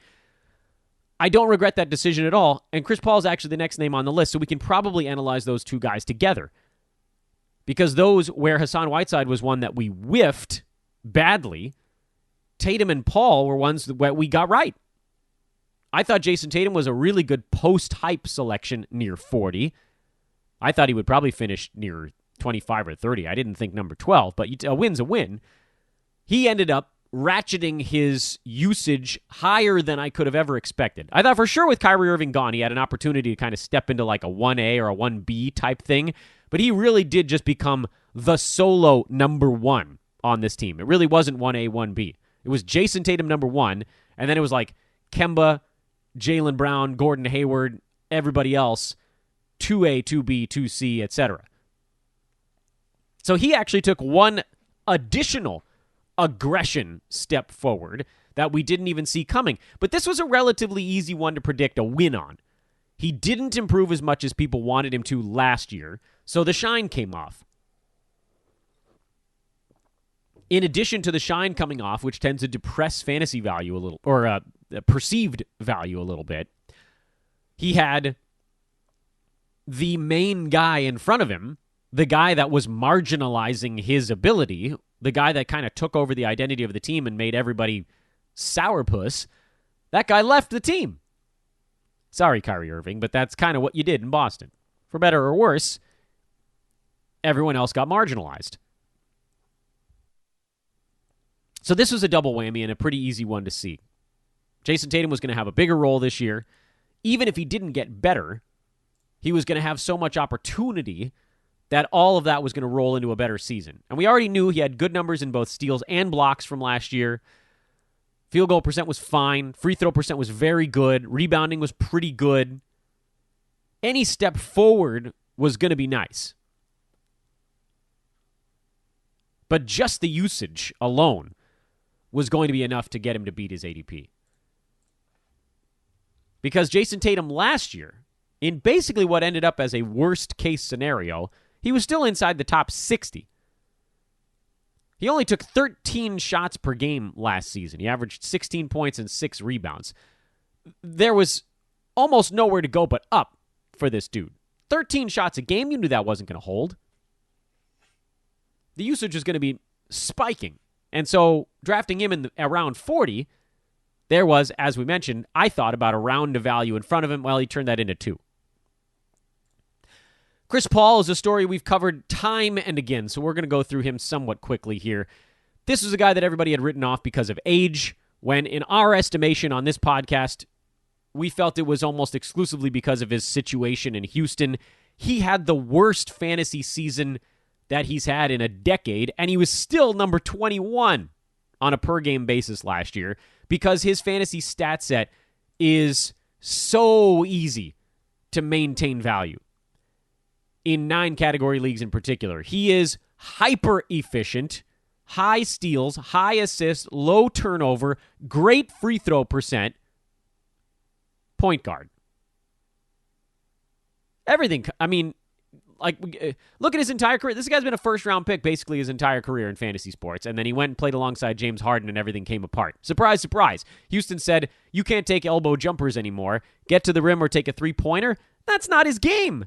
I don't regret that decision at all, and Chris Paul is actually the next name on the list, so we can probably analyze those two guys together. Because those where Hassan Whiteside was one that we whiffed badly, Tatum and Paul were ones that we got right. I thought Jason Tatum was a really good post-hype selection near 40. I thought he would probably finish near 25 or 30. I didn't think number 12, but a win's a win. He ended up ratcheting his usage higher than I could have ever expected. I thought for sure with Kyrie Irving gone, he had an opportunity to kind of step into like a 1A or a 1B type thing, but he really did just become the solo number one on this team. It really wasn't 1A, 1B. It was Jason Tatum number one, and then it was like Kemba, Jaylen Brown, Gordon Hayward, everybody else, 2A, 2B, 2C, etc. So he actually took one additional aggression step forward that we didn't even see coming. But this was a relatively easy one to predict a win on. He didn't improve as much as people wanted him to last year, so the shine came off. In addition to the shine coming off, which tends to depress fantasy value a little, or perceived value a little bit, he had the main guy in front of him, the guy that was marginalizing his ability, the guy that kind of took over the identity of the team and made everybody sourpuss, that guy left the team. Sorry, Kyrie Irving, but that's kind of what you did in Boston. For better or worse, everyone else got marginalized. So this was a double whammy and a pretty easy one to see. Jason Tatum was going to have a bigger role this year. Even if he didn't get better, he was going to have so much opportunity that all of that was going to roll into a better season. And we already knew he had good numbers in both steals and blocks from last year. Field goal percent was fine. Free throw percent was very good. Rebounding was pretty good. Any step forward was going to be nice. But just the usage alone was going to be enough to get him to beat his ADP. Because Jason Tatum last year, in basically what ended up as a worst-case scenario, he was still inside the top 60. He only took 13 shots per game last season. He averaged 16 points and 6 rebounds. There was almost nowhere to go but up for this dude. 13 shots a game, you knew that wasn't going to hold. The usage is going to be spiking. And so drafting him in around 40, there was, as we mentioned, I thought about a round of value in front of him. Well, he turned that into 2. Chris Paul is a story we've covered time and again, so we're going to go through him somewhat quickly here. This was a guy that everybody had written off because of age, when in our estimation on this podcast, we felt it was almost exclusively because of his situation in Houston. He had the worst fantasy season that he's had in a decade, and he was still number 21 on a per-game basis last year because his fantasy stat set is so easy to maintain value. In 9 category leagues in particular, he is hyper efficient, high steals, high assists, low turnover, great free throw percent, point guard. Everything. I mean, Look at his entire career. This guy's been a first-round pick basically his entire career in fantasy sports, and then he went and played alongside James Harden, and everything came apart. Surprise, surprise. Houston said, you can't take elbow jumpers anymore. Get to the rim or take a three-pointer. That's not his game.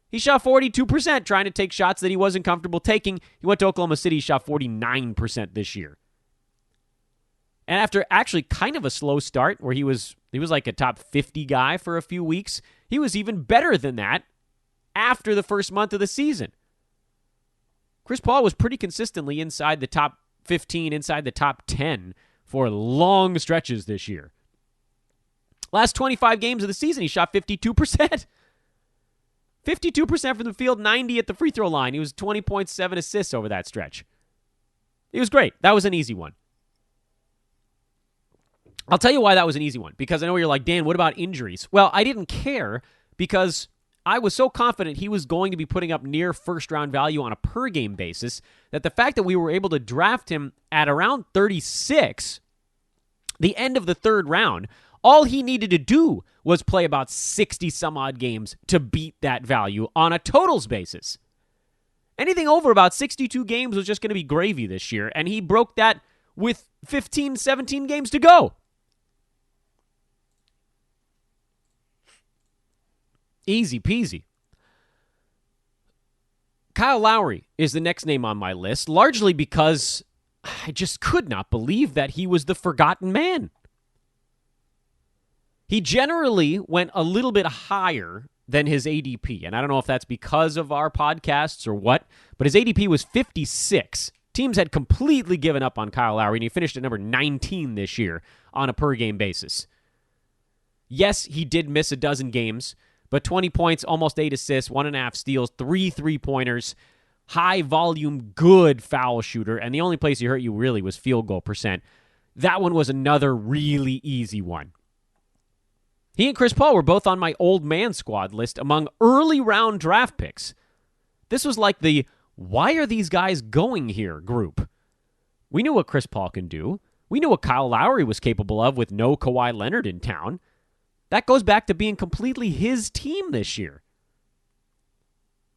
He shot 42% trying to take shots that he wasn't comfortable taking. He went to Oklahoma City, he shot 49% this year. And after actually kind of a slow start where he was like a top 50 guy for a few weeks, he was even better than that after the first month of the season. Chris Paul was pretty consistently inside the top 15, inside the top 10 for long stretches this year. Last 25 games of the season, he shot 52%. 52% from the field, 90 at the free throw line. He was 20.7 assists over that stretch. He was great. That was an easy one. I'll tell you why that was an easy one, because I know you're like, Dan, what about injuries? Well, I didn't care because I was so confident he was going to be putting up near first-round value on a per-game basis that the fact that we were able to draft him at around 36, the end of the third round, all he needed to do was play about 60-some-odd games to beat that value on a totals basis. Anything over about 62 games was just going to be gravy this year, and he broke that with 15, 17 games to go. Easy peasy. Kyle Lowry is the next name on my list, largely because I just could not believe that he was the forgotten man. He generally went a little bit higher than his ADP, and I don't know if that's because of our podcasts or what, but his ADP was 56. Teams had completely given up on Kyle Lowry, and he finished at number 19 this year on a per-game basis. Yes, he did miss a dozen games, but 20 points, almost 8 assists, 1.5 steals, 3 3-pointers, high volume, good foul shooter, and the only place he hurt you really was field goal percent. That one was another really easy one. He and Chris Paul were both on my old man squad list among early round draft picks. This was like the, why are these guys going here group? We knew what Chris Paul can do. We knew what Kyle Lowry was capable of with no Kawhi Leonard in town. That goes back to being completely his team this year.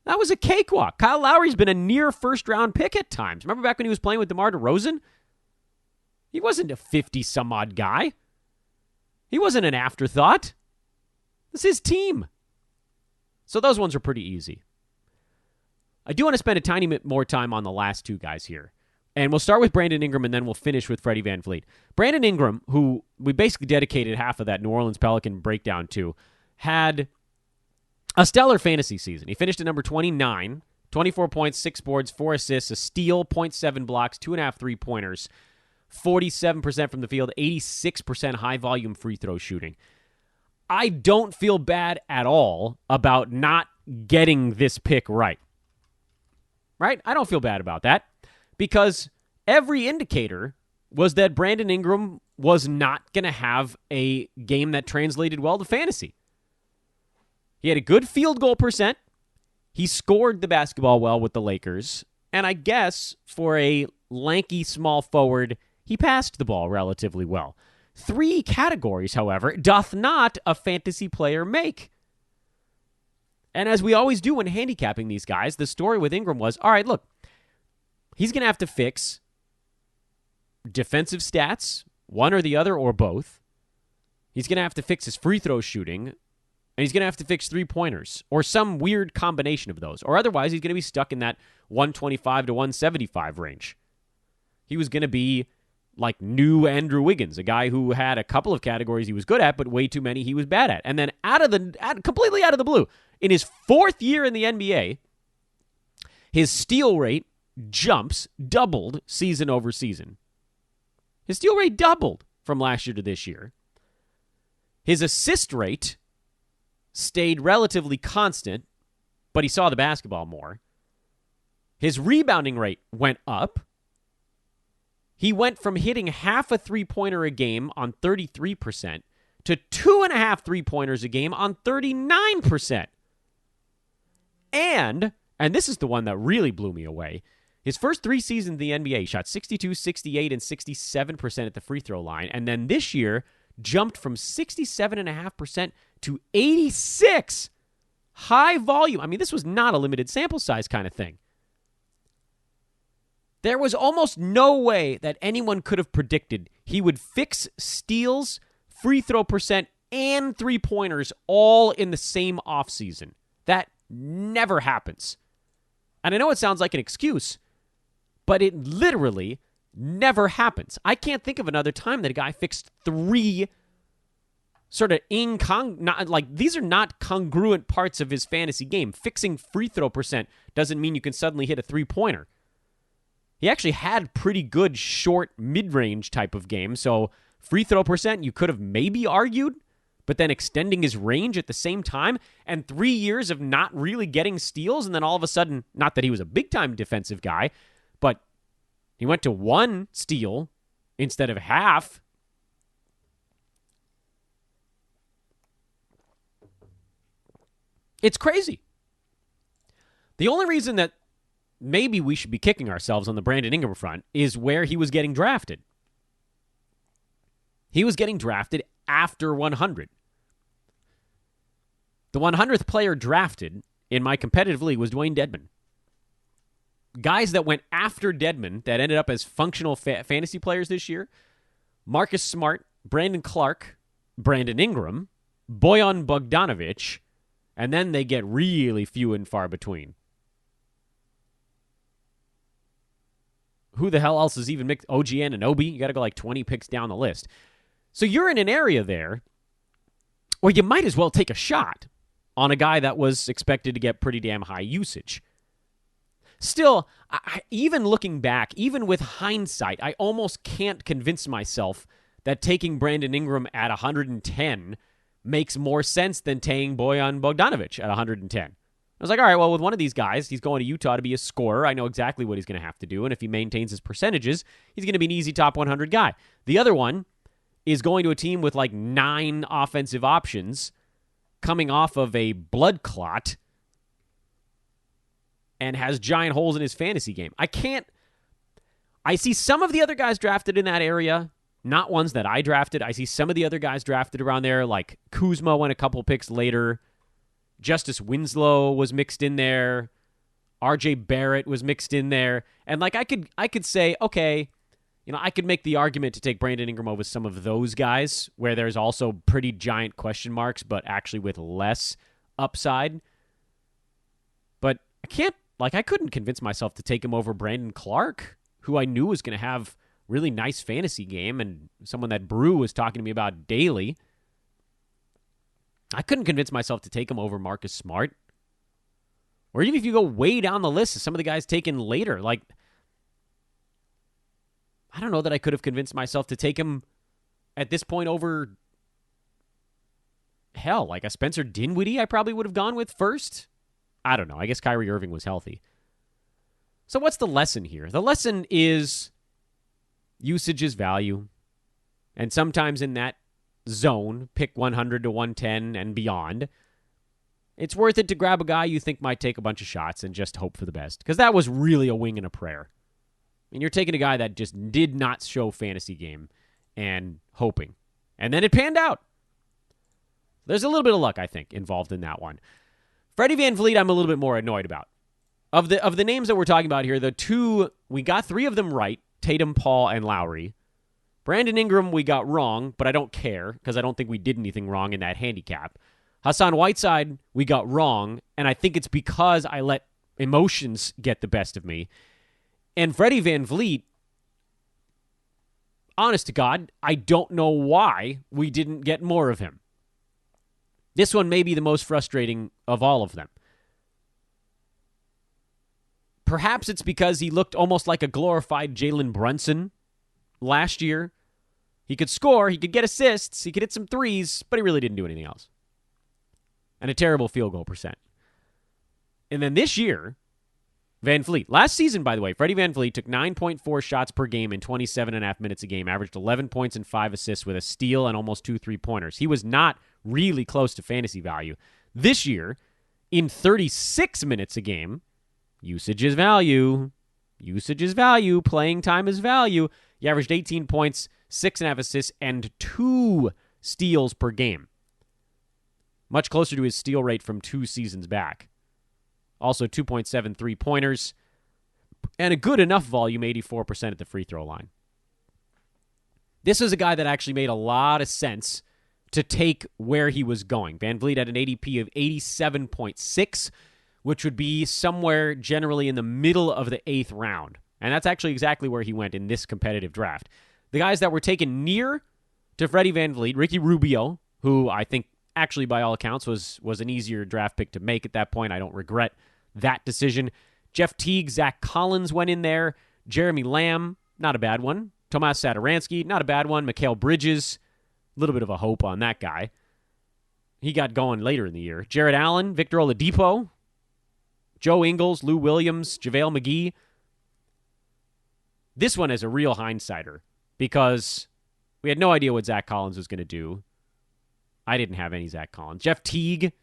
That was a cakewalk. Kyle Lowry's been a near first-round pick at times. Remember back when he was playing with DeMar DeRozan? He wasn't a 50-some-odd guy. He wasn't an afterthought. This is his team. So those ones are pretty easy. I do want to spend a tiny bit more time on the last two guys here. And we'll start with Brandon Ingram, and then we'll finish with Freddie VanVleet. Brandon Ingram, who we basically dedicated half of that New Orleans Pelican breakdown to, had a stellar fantasy season. He finished at number 29, 24 points, 6 boards, 4 assists, a steal, 0.7 blocks, 2.5 3-pointers, 47% from the field, 86% high-volume free throw shooting. I don't feel bad at all about not getting this pick right. Right? I don't feel bad about that. Because every indicator was that Brandon Ingram was not going to have a game that translated well to fantasy. He had a good field goal percent. He scored the basketball well with the Lakers. And I guess for a lanky small forward, he passed the ball relatively well. 3 categories, however, doth not a fantasy player make. And as we always do when handicapping these guys, the story with Ingram was, all right, look, he's going to have to fix defensive stats, one or the other or both. He's going to have to fix his free throw shooting, and he's going to have to fix 3-pointers or some weird combination of those. Or otherwise, he's going to be stuck in that 125 to 175 range. He was going to be like new Andrew Wiggins, a guy who had a couple of categories he was good at, but way too many he was bad at. And then completely out of the blue, in his 4th year in the NBA, his steal rate doubled season over season. His steal rate doubled from last year to this year. His assist rate stayed relatively constant, but he saw the basketball more. His rebounding rate went up. He went from hitting half a 3-pointer a game on 33% to 2.5 3-pointers a game on 39%. And this is the one that really blew me away, his first 3 seasons in the NBA, he shot 62, 68, and 67% at the free throw line. And then this year, jumped from 67.5% to 86%. high volume. I mean, this was not a limited sample size kind of thing. There was almost no way that anyone could have predicted he would fix steals, free throw percent, and three-pointers all in the same offseason. That never happens. And I know it sounds like an excuse, but it literally never happens. I can't think of another time that a guy fixed three sort of these are not congruent parts of his fantasy game. Fixing free throw percent doesn't mean you can suddenly hit a three-pointer. He actually had pretty good short mid-range type of game, so free throw percent you could have maybe argued, but then extending his range at the same time, and 3 years of not really getting steals, and then all of a sudden, not that he was a big-time defensive guy, but he went to 1 steal instead of half. It's crazy. The only reason that maybe we should be kicking ourselves on the Brandon Ingram front is where he was getting drafted. He was getting drafted after 100. The 100th player drafted in my competitive league was Dwayne Dedmon. Guys that went after Dedmon that ended up as functional fantasy players this year: Marcus Smart, Brandon Clark, Brandon Ingram, Bojan Bogdanovic, and then they get really few and far between. Who the hell else is even mixed? OG Anunoby? You got to go like 20 picks down the list. So you're in an area there where you might as well take a shot on a guy that was expected to get pretty damn high usage. Still, even looking back, even with hindsight, I almost can't convince myself that taking Brandon Ingram at 110 makes more sense than taking Bojan Bogdanovic at 110. I was like, all right, well, with one of these guys, he's going to Utah to be a scorer. I know exactly what he's going to have to do, and if he maintains his percentages, he's going to be an easy top 100 guy. The other one is going to a team with like 9 offensive options, coming off of a blood clot, and has giant holes in his fantasy game. I see some of the other guys drafted in that area, not ones that I drafted. I see some of the other guys drafted around there, like Kuzma went a couple picks later. Justice Winslow was mixed in there. RJ Barrett was mixed in there. And like I could say, okay, I could make the argument to take Brandon Ingram over some of those guys where there's also pretty giant question marks, but actually with less upside. But I couldn't convince myself to take him over Brandon Clark, who I knew was going to have really nice fantasy game and someone that Brew was talking to me about daily. I couldn't convince myself to take him over Marcus Smart. Or even if you go way down the list of some of the guys taken later, like, I don't know that I could have convinced myself to take him at this point over, hell, like a Spencer Dinwiddie I probably would have gone with first. I don't know. I guess Kyrie Irving was healthy. So what's the lesson here? The lesson is usage is value. And sometimes in that zone, pick 100 to 110 and beyond, it's worth it to grab a guy you think might take a bunch of shots and just hope for the best. Because that was really a wing and a prayer. I mean, you're taking a guy that just did not show fantasy game and hoping. And then it panned out. There's a little bit of luck, I think, involved in that one. Freddie VanVleet, I'm a little bit more annoyed about. Of the names that we're talking about here, the two, we got 3 of them right, Tatum, Paul, and Lowry. Brandon Ingram, we got wrong, but I don't care because I don't think we did anything wrong in that handicap. Hassan Whiteside, we got wrong, and I think it's because I let emotions get the best of me. And Freddie VanVleet, honest to God, I don't know why we didn't get more of him. This one may be the most frustrating of all of them. Perhaps it's because he looked almost like a glorified Jalen Brunson last year. He could score, he could get assists, he could hit some threes, but he really didn't do anything else. And a terrible field goal percent. And then this year, VanVleet. Last season, by the way, Freddie VanVleet took 9.4 shots per game in 27.5 minutes a game, averaged 11 points and 5 assists with a steal and almost 2 3-pointers. He was not really close to fantasy value. This year, in 36 minutes a game, usage is value. Usage is value. Playing time is value. He averaged 18 points, 6.5 assists, and 2 steals per game. much closer to his steal rate from 2 seasons back. Also 2.7 3-pointers, and a good enough volume, 84% at the free throw line. This is a guy that actually made a lot of sense to take where he was going. Van Vliet had an ADP of 87.6, which would be somewhere generally in the middle of the 8th round. And that's actually exactly where he went in this competitive draft. The guys that were taken near to Freddie Van Vliet, Ricky Rubio, who I think actually by all accounts was an easier draft pick to make at that point. I don't regret that decision. Jeff Teague, Zach Collins went in there. Jeremy Lamb, not a bad one. Tomas Satoransky, not a bad one. Mikal Bridges, a little bit of a hope on that guy. He got going later in the year. Jared Allen, Victor Oladipo, Joe Ingles, Lou Williams, JaVale McGee. This one is a real hindsighter because we had no idea what Zach Collins was going to do. I didn't have any Zach Collins. Jeff Teague,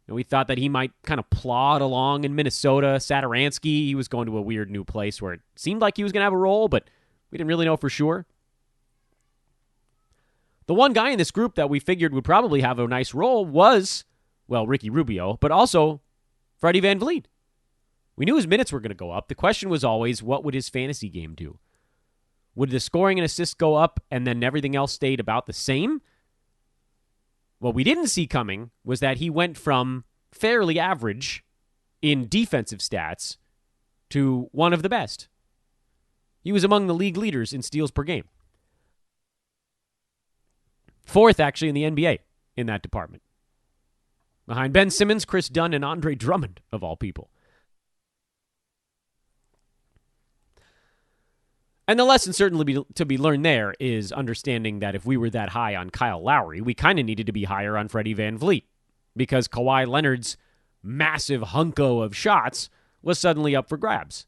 and we thought that he might kind of plod along in Minnesota. Satoransky, he was going to a weird new place where it seemed like he was going to have a role, but we didn't really know for sure. The one guy in this group that we figured would probably have a nice role was, well, Ricky Rubio, but also Freddie Van Vliet. We knew his minutes were going to go up. The question was always, what would his fantasy game do? Would the scoring and assists go up and then everything else stayed about the same? What we didn't see coming was that he went from fairly average in defensive stats to one of the best. He was among the league leaders in steals per game. 4th, actually, in the NBA in that department. Behind Ben Simmons, Chris Dunn, and Andre Drummond, of all people. And the lesson certainly to be learned there is understanding that if we were that high on Kyle Lowry, we kind of needed to be higher on Freddie Van Vliet because Kawhi Leonard's massive hunko of shots was suddenly up for grabs.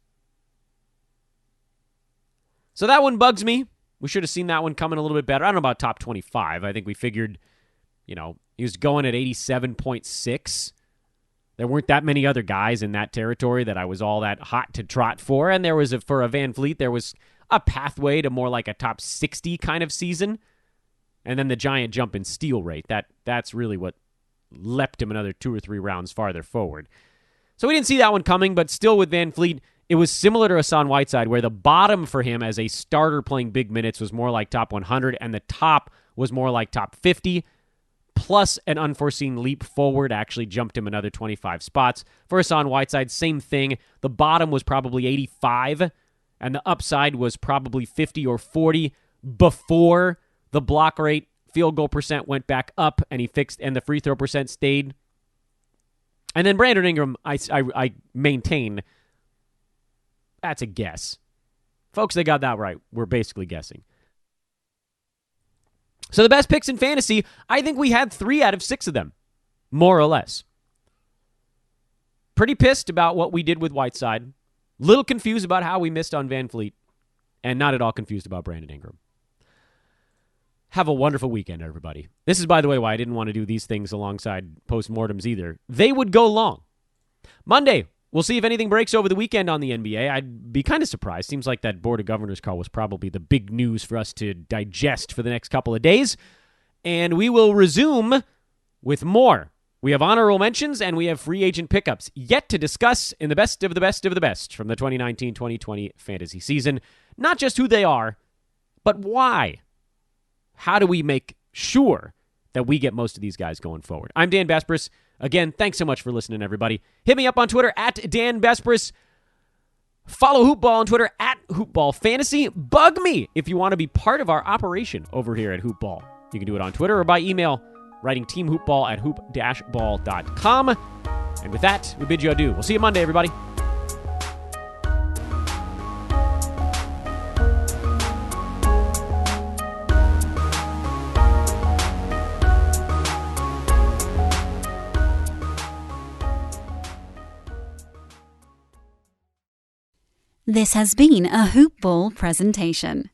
So that one bugs me. We should have seen that one coming a little bit better. I don't know about top 25. I think we figured, he was going at 87.6. There weren't that many other guys in that territory that I was all that hot to trot for. And there was, for a Van Vliet, there was a pathway to more like a top 60 kind of season. And then the giant jump in steal rate. That's really what leapt him another 2 or 3 rounds farther forward. So we didn't see that one coming, but still with Van Vliet, it was similar to Hassan Whiteside, where the bottom for him as a starter playing big minutes was more like top 100, and the top was more like top 50, plus an unforeseen leap forward actually jumped him another 25 spots. For Hassan Whiteside, same thing. The bottom was probably 85, and the upside was probably 50 or 40 before the block rate, field goal percent went back up, and he fixed, and the free throw percent stayed. And then Brandon Ingram, I maintain, that's a guess. Folks, they got that right. We're basically guessing. So the best picks in fantasy, I think we had 3 out of 6 of them, more or less. Pretty pissed about what we did with Whiteside. Little confused about how we missed on Van Vliet. And not at all confused about Brandon Ingram. Have a wonderful weekend, everybody. This is, by the way, why I didn't want to do these things alongside postmortems either. They would go long. Monday, we'll see if anything breaks over the weekend on the NBA. I'd be kind of surprised. Seems like that Board of Governors call was probably the big news for us to digest for the next couple of days. And we will resume with more. We have honorable mentions and we have free agent pickups yet to discuss in the best of the best of the best from the 2019-2020 fantasy season. Not just who they are, but why. How do we make sure that we get most of these guys going forward? I'm Dan Besbris. Again, thanks so much for listening, everybody. Hit me up on Twitter at Dan Besbris. Follow Hoopball on Twitter at HoopballFantasy. Bug me if you want to be part of our operation over here at Hoopball. You can do it on Twitter or by email, writing teamhoopball at hoop-ball.com. And with that, we bid you adieu. We'll see you Monday, everybody. This has been a Hoop Ball presentation.